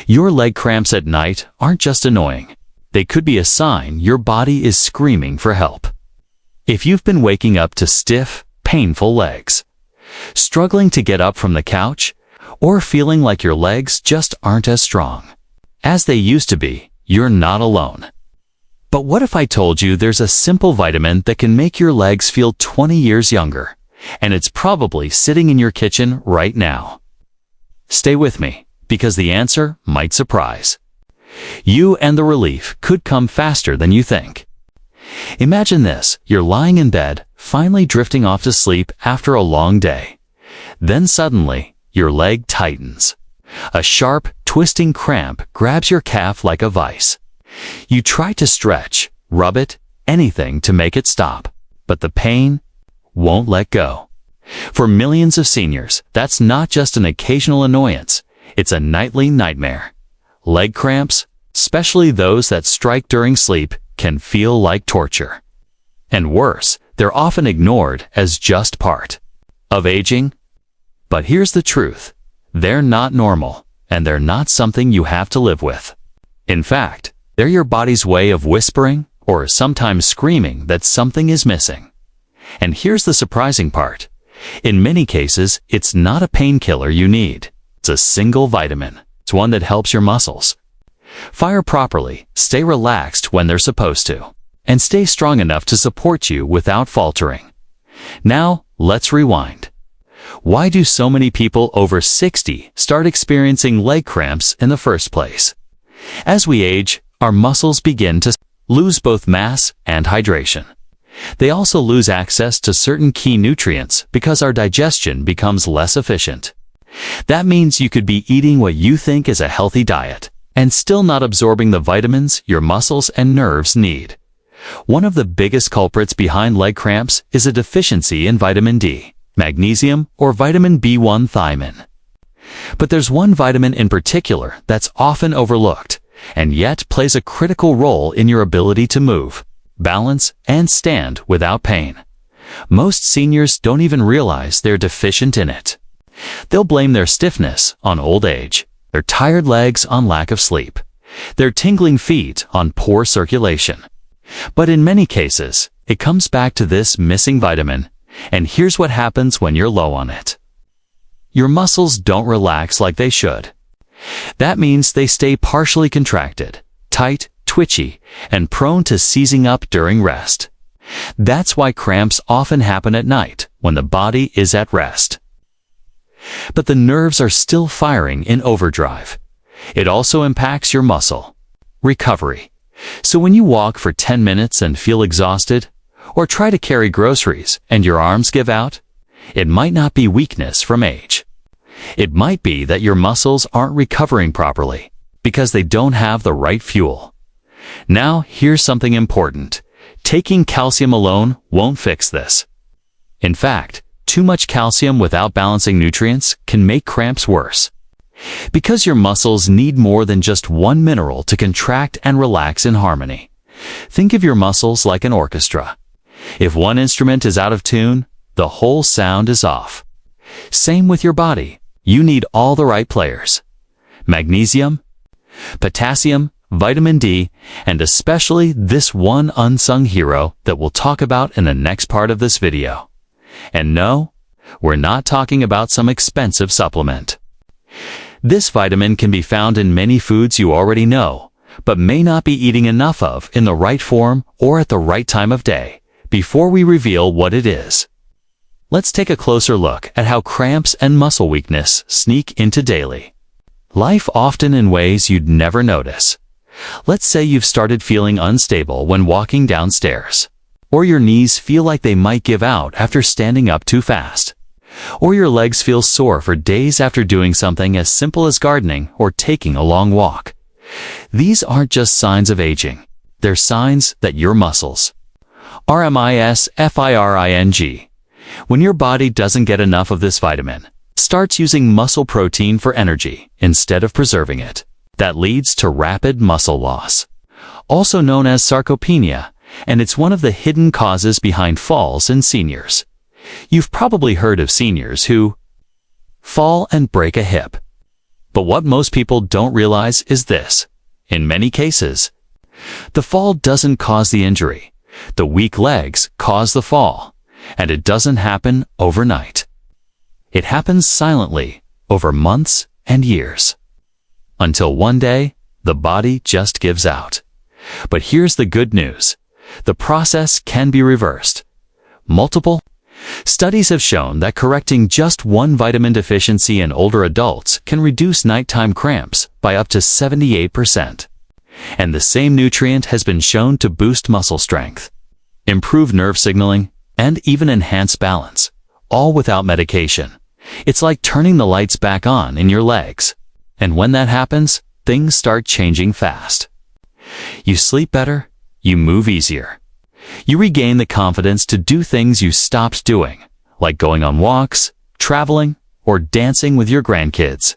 Your leg cramps at night aren't just annoying. They could be a sign your body is screaming for help. If you've been waking up to stiff, painful legs, struggling to get up from the couch, or feeling like your legs just aren't as strong as they used to be, you're not alone. But what if I told you there's a simple vitamin that can make your legs feel 20 years younger, and it's probably sitting in your kitchen right now? Stay with me, because the answer might surprise you, and the relief could come faster than you think. Imagine this: you're lying in bed, finally drifting off to sleep after a long day. Then suddenly, your leg tightens. A sharp, twisting cramp grabs your calf like a vice. You try to stretch, rub it, anything to make it stop, but the pain won't let go. For millions of seniors, that's not just an occasional annoyance, it's a nightly nightmare. Leg cramps, especially those that strike during sleep, can feel like torture. And worse, they're often ignored as just part of aging. But here's the truth: they're not normal, and they're not something you have to live with. In fact, they're your body's way of whispering, or sometimes screaming, that something is missing. And here's the surprising part: in many cases, it's not a painkiller you need. It's a single vitamin. It's one that helps your muscles fire properly, stay relaxed when they're supposed to, and stay strong enough to support you without faltering. Now, let's rewind. Why do so many people over 60 start experiencing leg cramps in the first place? As we age, our muscles begin to lose both mass and hydration. They also lose access to certain key nutrients because our digestion becomes less efficient. That means you could be eating what you think is a healthy diet and still not absorbing the vitamins your muscles and nerves need. One of the biggest culprits behind leg cramps is a deficiency in vitamin D, magnesium, or vitamin B1 thiamine. But there's one vitamin in particular that's often overlooked, and yet plays a critical role in your ability to move, balance, and stand without pain. Most seniors don't even realize they're deficient in it. They'll blame their stiffness on old age, their tired legs on lack of sleep, their tingling feet on poor circulation. But in many cases, it comes back to this missing vitamin, and here's what happens when you're low on it. Your muscles don't relax like they should. That means they stay partially contracted, tight, twitchy, and prone to seizing up during rest. That's why cramps often happen at night, when the body is at rest. But the nerves are still firing in overdrive. It also impacts your muscle recovery. So when you walk for 10 minutes and feel exhausted, or try to carry groceries and your arms give out, it might not be weakness from age. It might be that your muscles aren't recovering properly because they don't have the right fuel. Now, here's something important. Taking calcium alone won't fix this. In fact, too much calcium without balancing nutrients can make cramps worse. Because your muscles need more than just one mineral to contract and relax in harmony. Think of your muscles like an orchestra. If one instrument is out of tune, the whole sound is off. Same with your body. You need all the right players: magnesium, potassium, vitamin D, and especially this one unsung hero that we'll talk about in the next part of this video. And no, we're not talking about some expensive supplement. This vitamin can be found in many foods you already know, but may not be eating enough of in the right form or at the right time of day. Before we reveal what it is, let's take a closer look at how cramps and muscle weakness sneak into daily life, often in ways you'd never notice. Let's say you've started feeling unstable when walking downstairs, or your knees feel like they might give out after standing up too fast, or your legs feel sore for days after doing something as simple as gardening or taking a long walk. These aren't just signs of aging. They're signs that your muscles RMISFIRING. When your body doesn't get enough of this vitamin, starts using muscle protein for energy instead of preserving it. That leads to rapid muscle loss, also known as sarcopenia, and it's one of the hidden causes behind falls in seniors. You've probably heard of seniors who fall and break a hip. But what most people don't realize is this. In many cases, the fall doesn't cause the injury. The weak legs cause the fall, and it doesn't happen overnight. It happens silently over months and years, until one day, the body just gives out. But here's the good news. The process can be reversed. Multiple studies have shown that correcting just one vitamin deficiency in older adults can reduce nighttime cramps by up to 78%. And the same nutrient has been shown to boost muscle strength, improve nerve signaling, and even enhance balance, all without medication. It's like turning the lights back on in your legs. And when that happens, things start changing fast. You sleep better, you move easier. You regain the confidence to do things you stopped doing, like going on walks, traveling, or dancing with your grandkids.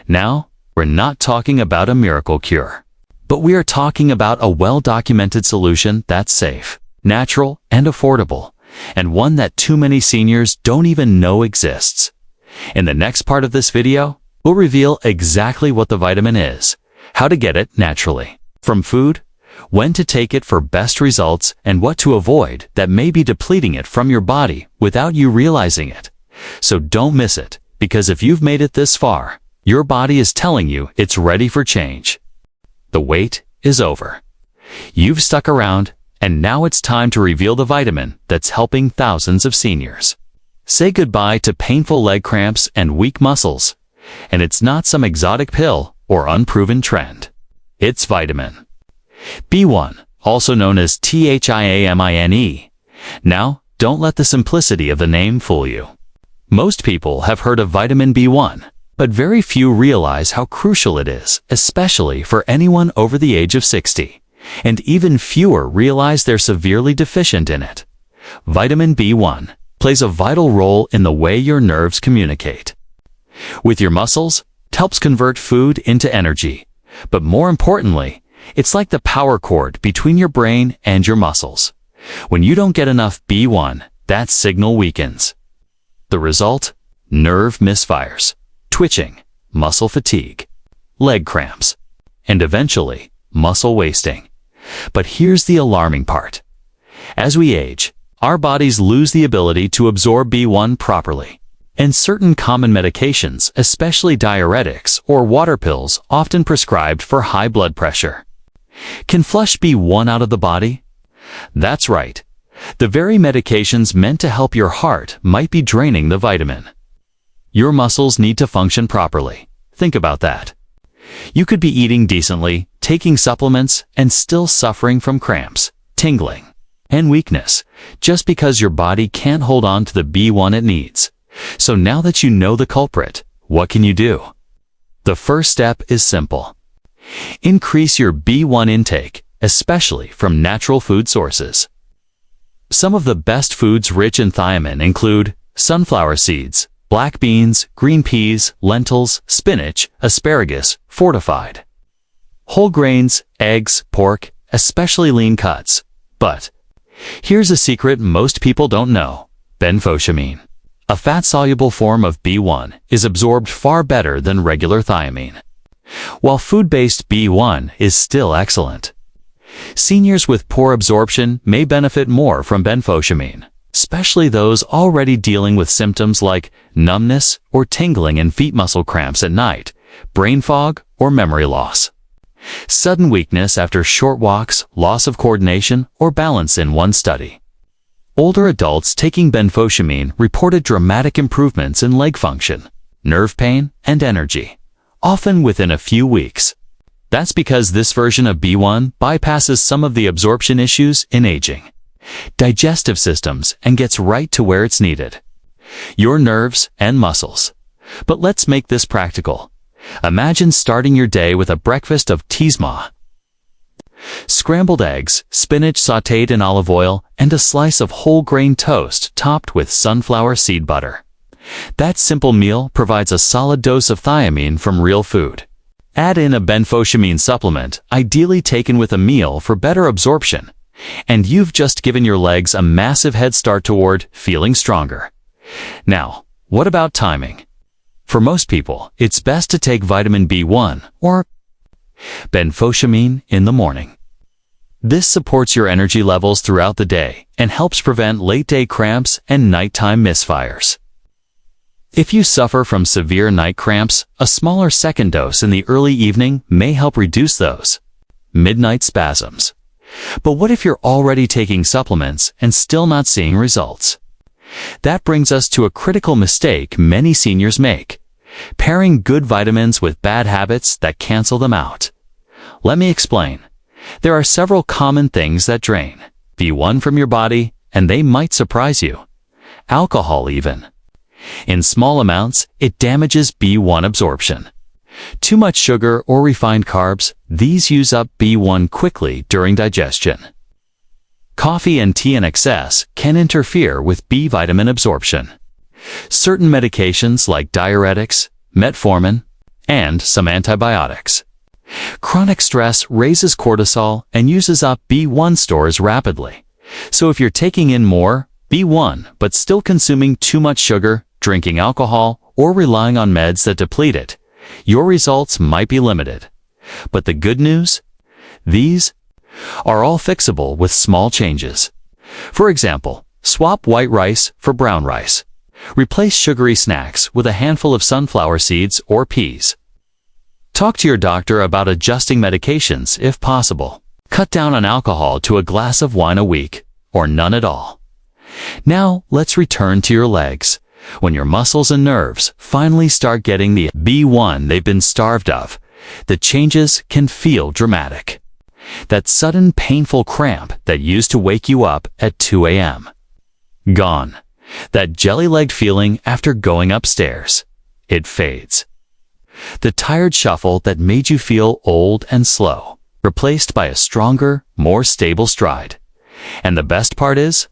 Now, we're not talking about a miracle cure, but we are talking about a well-documented solution that's safe, natural, and affordable, and one that too many seniors don't even know exists. In the next part of this video, we'll reveal exactly what the vitamin is, how to get it naturally from food, when to take it for best results, and what to avoid that may be depleting it from your body without you realizing it. So don't miss it, because if you've made it this far, your body is telling you it's ready for change. The wait is over. You've stuck around, and now it's time to reveal the vitamin that's helping thousands of seniors. Say goodbye to painful leg cramps and weak muscles. And it's not some exotic pill or unproven trend. It's vitamin B1, also known as thiamine. Now, don't let the simplicity of the name fool you. Most people have heard of vitamin B1, but very few realize how crucial it is, especially for anyone over the age of 60. And even fewer realize they're severely deficient in it. Vitamin B1 plays a vital role in the way your nerves communicate with your muscles. It helps convert food into energy. But more importantly, it's like the power cord between your brain and your muscles. When you don't get enough B1, that signal weakens. The result? Nerve misfires, twitching, muscle fatigue, leg cramps, and eventually, muscle wasting. But here's the alarming part. As we age, our bodies lose the ability to absorb B1 properly. And certain common medications, especially diuretics or water pills often prescribed for high blood pressure, can flush B1 out of the body. That's right. The very medications meant to help your heart might be draining the vitamin. Your muscles need to function properly. Think about that. You could be eating decently, taking supplements, and still suffering from cramps, tingling, and weakness, just because your body can't hold on to the B1 it needs. So now that you know the culprit, what can you do? The first step is simple. Increase your B1 intake, especially from natural food sources. Some of the best foods rich in thiamine include sunflower seeds, black beans, green peas, lentils, spinach, asparagus, fortified whole grains, eggs, pork, especially lean cuts. But here's a secret most people don't know. Benfotiamine, a fat-soluble form of B1, is absorbed far better than regular thiamine, while food-based B1 is still excellent. Seniors with poor absorption may benefit more from benfotiamine, especially those already dealing with symptoms like numbness or tingling in feet muscle cramps at night, brain fog, or memory loss, sudden weakness after short walks, loss of coordination or balance. In one study, older adults taking benfotiamine reported dramatic improvements in leg function, nerve pain, and energy, often within a few weeks. That's because this version of B1 bypasses some of the absorption issues in aging digestive systems and gets right to where it's needed, your nerves and muscles. But let's make this practical. Imagine starting your day with a breakfast of tisma, scrambled eggs, spinach sautéed in olive oil, and a slice of whole grain toast topped with sunflower seed butter. That simple meal provides a solid dose of thiamine from real food. Add in a benfotiamine supplement, ideally taken with a meal for better absorption, and you've just given your legs a massive head start toward feeling stronger. Now, what about timing? For most people, it's best to take vitamin B1 or benfotiamine in the morning. This supports your energy levels throughout the day and helps prevent late-day cramps and nighttime misfires. If you suffer from severe night cramps, a smaller second dose in the early evening may help reduce those midnight spasms. But what if you're already taking supplements and still not seeing results? That brings us to a critical mistake many seniors make: pairing good vitamins with bad habits that cancel them out. Let me explain. There are several common things that drain B1 from your body, and they might surprise you. Alcohol even. In small amounts, it damages B1 absorption. Too much sugar or refined carbs, these use up B1 quickly during digestion. Coffee and tea in excess can interfere with B vitamin absorption. Certain medications like diuretics, metformin, and some antibiotics. Chronic stress raises cortisol and uses up B1 stores rapidly. So if you're taking in more B1 but still consuming too much sugar, drinking alcohol, or relying on meds that deplete it, your results might be limited. But the good news? These are all fixable with small changes. For example, swap white rice for brown rice. Replace sugary snacks with a handful of sunflower seeds or peas. Talk to your doctor about adjusting medications if possible. Cut down on alcohol to a glass of wine a week, or none at all. Now, let's return to your legs. When your muscles and nerves finally start getting the B1 they've been starved of, the changes can feel dramatic. That sudden painful cramp that used to wake you up at 2 a.m. Gone. That jelly-legged feeling after going upstairs. It fades. The tired shuffle that made you feel old and slow, replaced by a stronger, more stable stride. And the best part is,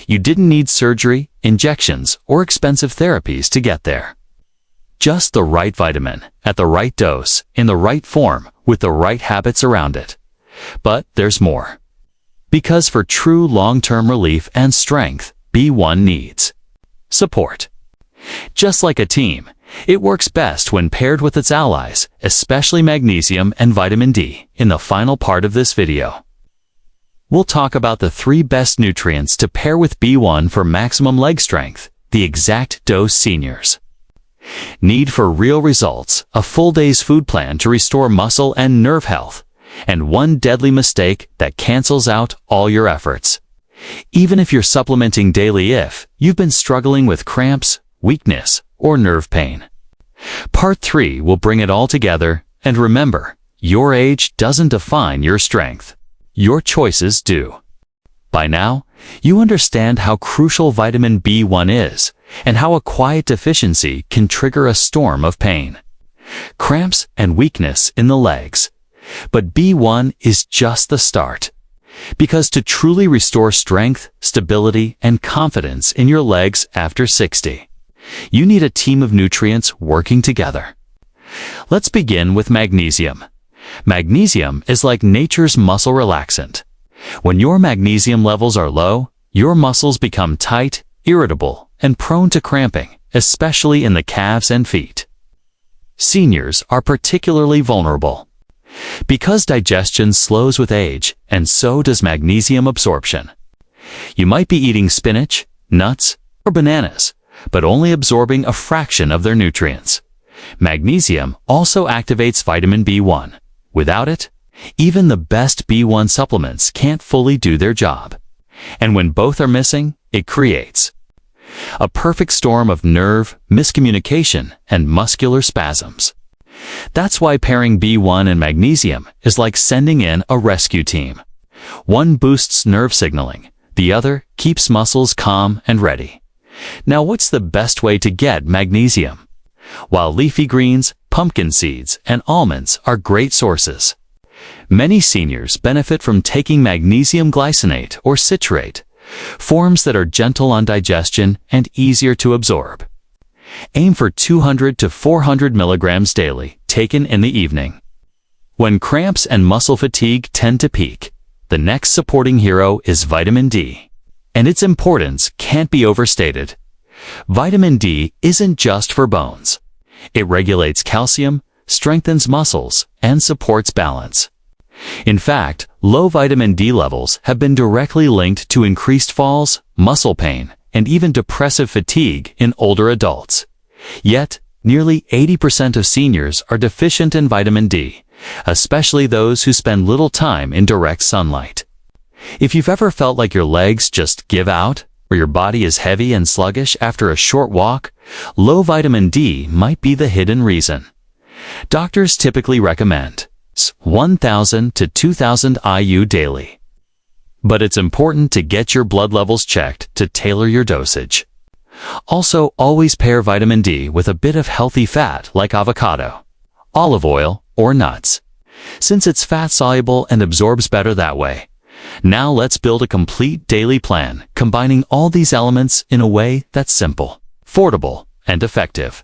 you didn't need surgery, injections, or expensive therapies to get there. Just the right vitamin, at the right dose, in the right form, with the right habits around it. But there's more. Because for true long-term relief and strength, B1 needs support. Just like a team, it works best when paired with its allies, especially magnesium and vitamin D, in the final part of this video. We'll talk about the 3 best nutrients to pair with B1 for maximum leg strength, the exact dose seniors need for real results, a full day's food plan to restore muscle and nerve health, and one deadly mistake that cancels out all your efforts. Even if you're supplementing daily if you've been struggling with cramps, weakness, or nerve pain. Part 3 will bring it all together, and remember, your age doesn't define your strength. Your choices do. By now, you understand how crucial vitamin B1 is, and how a quiet deficiency can trigger a storm of pain, cramps, and weakness in the legs. But B1 is just the start. Because to truly restore strength, stability, and confidence in your legs after 60, you need a team of nutrients working together. Let's begin with magnesium. Magnesium is like nature's muscle relaxant. When your magnesium levels are low, your muscles become tight, irritable, and prone to cramping, especially in the calves and feet. Seniors are particularly vulnerable. Because digestion slows with age, and so does magnesium absorption. You might be eating spinach, nuts, or bananas, but only absorbing a fraction of their nutrients. Magnesium also activates vitamin B1. Without it, even the best B1 supplements can't fully do their job. And when both are missing, it creates a perfect storm of nerve, miscommunication, and muscular spasms. That's why pairing B1 and magnesium is like sending in a rescue team. One boosts nerve signaling, the other keeps muscles calm and ready. Now, what's the best way to get magnesium? While leafy greens, pumpkin seeds, and almonds are great sources, many seniors benefit from taking magnesium glycinate or citrate, forms that are gentle on digestion and easier to absorb. Aim for 200 to 400 milligrams daily, taken in the evening. When cramps and muscle fatigue tend to peak, the next supporting hero is vitamin D. And its importance can't be overstated. Vitamin D isn't just for bones. It regulates calcium, strengthens muscles, and supports balance. In fact, low vitamin D levels have been directly linked to increased falls, muscle pain, and even depressive fatigue in older adults. Yet, nearly 80% of seniors are deficient in vitamin D, especially those who spend little time in direct sunlight. If you've ever felt like your legs just give out, or your body is heavy and sluggish after a short walk, low vitamin D might be the hidden reason. Doctors typically recommend 1,000 to 2,000 IU daily. But it's important to get your blood levels checked to tailor your dosage. Also, always pair vitamin D with a bit of healthy fat like avocado, olive oil, or nuts, since it's fat-soluble and absorbs better that way. Now let's build a complete daily plan, combining all these elements in a way that's simple, affordable, and effective.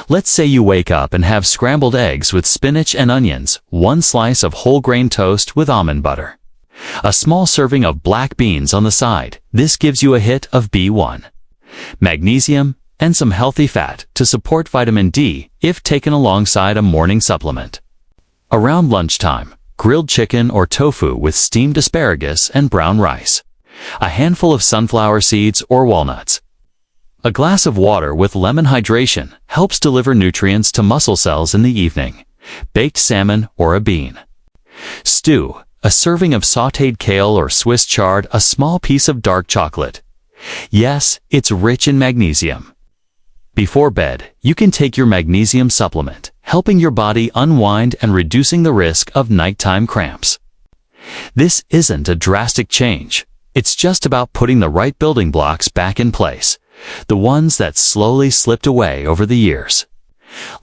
Let's say you wake up and have scrambled eggs with spinach and onions, 1 slice of whole grain toast with almond butter, a small serving of black beans on the side. This gives you a hit of B1, magnesium, and some healthy fat to support vitamin D if taken alongside a morning supplement. Around lunchtime, grilled chicken or tofu with steamed asparagus and brown rice, a handful of sunflower seeds or walnuts. A glass of water with lemon hydration helps deliver nutrients to muscle cells in the evening. Baked salmon or a bean. Stew, a serving of sautéed kale or Swiss chard, a small piece of dark chocolate. Yes, it's rich in magnesium. Before bed, you can take your magnesium supplement, helping your body unwind and reducing the risk of nighttime cramps. This isn't a drastic change. It's just about putting the right building blocks back in place, the ones that slowly slipped away over the years,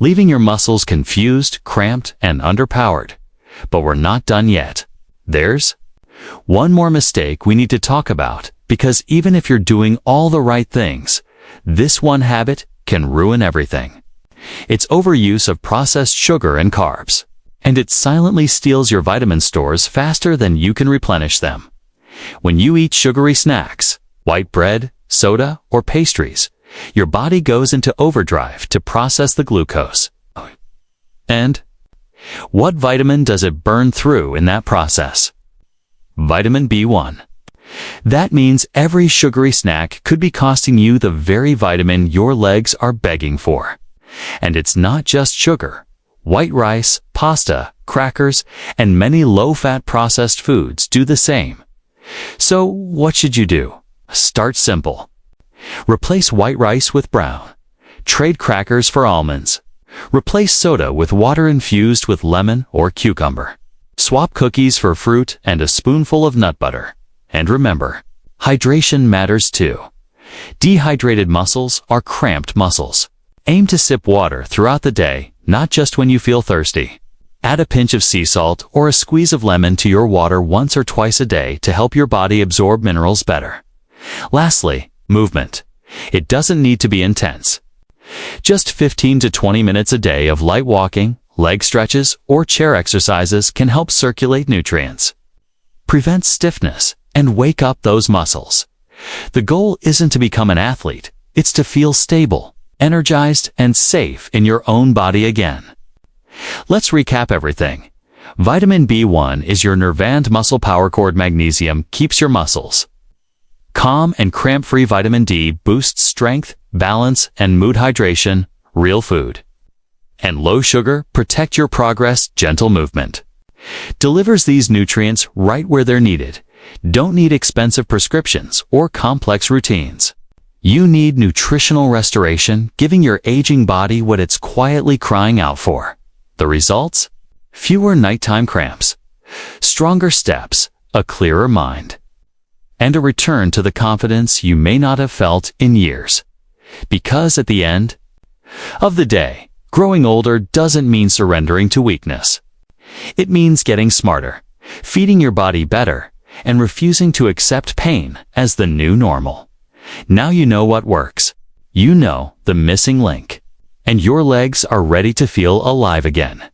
leaving your muscles confused, cramped, and underpowered. But we're not done yet. There's one more mistake we need to talk about, because even if you're doing all the right things, this one habit can ruin everything. It's overuse of processed sugar and carbs, and it silently steals your vitamin stores faster than you can replenish them. When you eat sugary snacks, white bread, soda, or pastries, your body goes into overdrive to process the glucose. And what vitamin does it burn through in that process? Vitamin B1. That means every sugary snack could be costing you the very vitamin your legs are begging for. And it's not just sugar. White rice, pasta, crackers, and many low-fat processed foods do the same. So what should you do? Start simple. Replace white rice with brown. Trade crackers for almonds. Replace soda with water infused with lemon or cucumber. Swap cookies for fruit and a spoonful of nut butter. And remember, hydration matters too. Dehydrated muscles are cramped muscles. Aim to sip water throughout the day, not just when you feel thirsty. Add a pinch of sea salt or a squeeze of lemon to your water once or twice a day to help your body absorb minerals better. Lastly, movement. It doesn't need to be intense. Just 15 to 20 minutes a day of light walking, leg stretches, or chair exercises can help circulate nutrients, prevent stiffness, and wake up those muscles. The goal isn't to become an athlete, it's to feel stable, energized, and safe in your own body again. Let's recap everything. Vitamin B1 is your nervand muscle power cord. Magnesium keeps your muscles calm, and cramp-free vitamin D boosts strength, balance, and mood. Hydration, real food. And low sugar, protect your progress. Gentle movement delivers these nutrients right where they're needed. Don't need expensive prescriptions or complex routines. You need nutritional restoration, giving your aging body what it's quietly crying out for. The results? Fewer nighttime cramps, stronger steps, a clearer mind, and a return to the confidence you may not have felt in years. Because at the end of the day, growing older doesn't mean surrendering to weakness. It means getting smarter, feeding your body better, and refusing to accept pain as the new normal. Now you know what works. You know the missing link. And your legs are ready to feel alive again.